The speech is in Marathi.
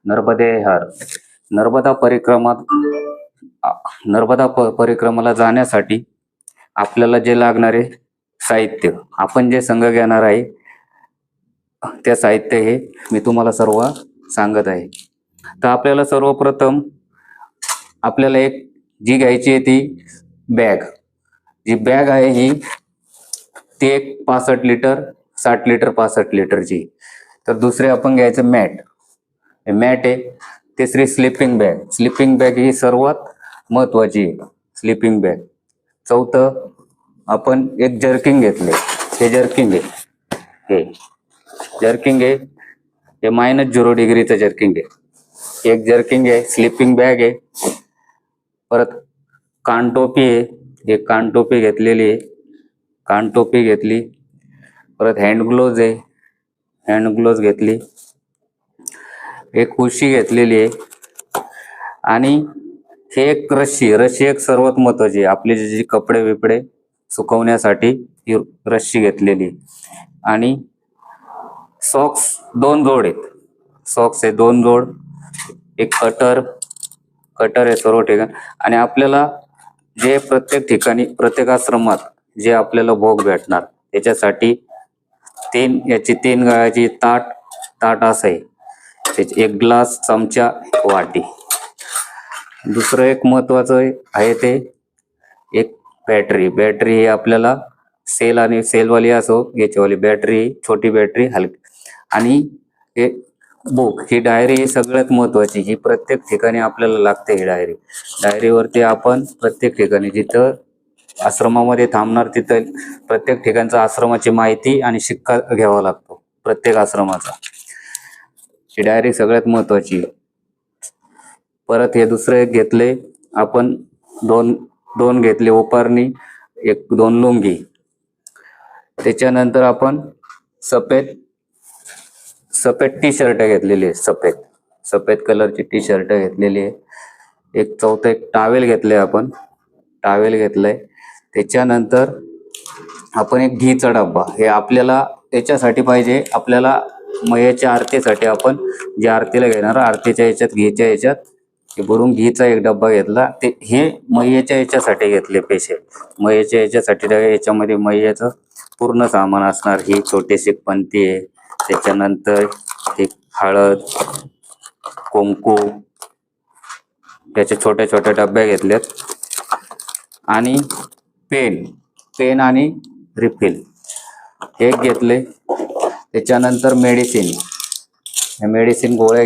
नर्मदे हर. नर्मदा परिक्रमात परिक्रमाला जाण्यासाठी आपल्याला जे लागणारे साहित्य, आपण जे संघ घेणार आहे त्या साहित्य हे मी तुम्हाला सर्व सांगत आहे. तर आपल्याला सर्वप्रथम आपल्याला एक जी घ्यायची आहे ती बॅग. जी बॅग आहे ही ती एक 65 लिटर 60 लिटर 65 लिटरची. तर दुसरे आपण घ्यायचं मॅट. मॅट आहे. तिसरी स्लिपिंग बॅग. स्लिपिंग बॅग ही सर्वात महत्वाची आहे, स्लिपिंग बॅग. चौथं आपण एक जर्किंग घेतले. हे जर्किंग आहे. हे जर्किंग आहे. हे -0 डिग्रीचं जर्किंग आहे. एक जर्किंग आहे, स्लिपिंग बॅग आहे, परत कानटोपी आहे. एक कानटोपी घेतलेली आहे. कानटोपी घेतली. परत हँड ग्लोव्ज आहे. हँड ग्लोव्ज घेतली. एक उशी घेतलेली आहे. आणि हे एक रस्सी एक सर्वात महत्वाची आहे. आपले जे कपडे बिपडे सुकवण्यासाठी ही रस्सी घेतलेली. आणि सॉक्स 2 जोड आहेत. सॉक्स आहे 2 जोड. एक कटर आहे सर्व ठिकाणी. आणि आपल्याला जे प्रत्येक ठिकाणी प्रत्येक आश्रमात जे आपल्याला भोग भेटणार त्याच्यासाठी 3 गाळाची ताट असं आहे. त्याचे एक ग्लास, चमचा, वाटी. दुसरं एक महत्वाचं आहे ते एक बॅटरी. बॅटरी ही आपल्याला सेल आणि सेलवाली असो याच्यावाली बॅटरी, छोटी बॅटरी हलकी. आणि हे बुक, ही डायरी ही सगळ्यात महत्वाची. ही प्रत्येक ठिकाणी आपल्याला लागते. ही डायरीवरती आपण प्रत्येक ठिकाणी जिथं आश्रमामध्ये थांबणार तिथं प्रत्येक ठिकाणचा आश्रमाची माहिती आणि शिक्का घ्यावा लागतो प्रत्येक आश्रमाचा. ही डायरी सगळ्यात महत्वाची. परत हे दुसरं एक घेतले आपण, दोन घेतले उपारणी, 2 लुंगी. त्याच्यानंतर आपण सफेद टी शर्ट घेतलेली आहे. सफेद कलरची टी शर्ट घेतलेली आहे. एक चौथा एक टावेल घेतले आपण. टावेल घेतलंय. त्याच्यानंतर आपण एक घीचा डब्बा. हे आपल्याला याच्यासाठी पाहिजे, आपल्याला मयच्या आरतीसाठी आपण जे आरतीला घेणार आरतीच्या याच्यात घीच्या याच्यात हे भरून घीचा एक डब्बा घेतला. ते हे मय्याच्या याच्यासाठी घेतले पैसे. मय्याच्या याच्यासाठी याच्यामध्ये मय्याचं पूर्ण सामान असणार. ही छोटीशी पंती आहे. त्याच्यानंतर एक हळद, कुंकू, याच्या छोट्या छोट्या डब्या घेतल्यात. आणि पेन आणि रिफिल एक घेतले. त्याच्यानंतर मेडिसिन गोळ्या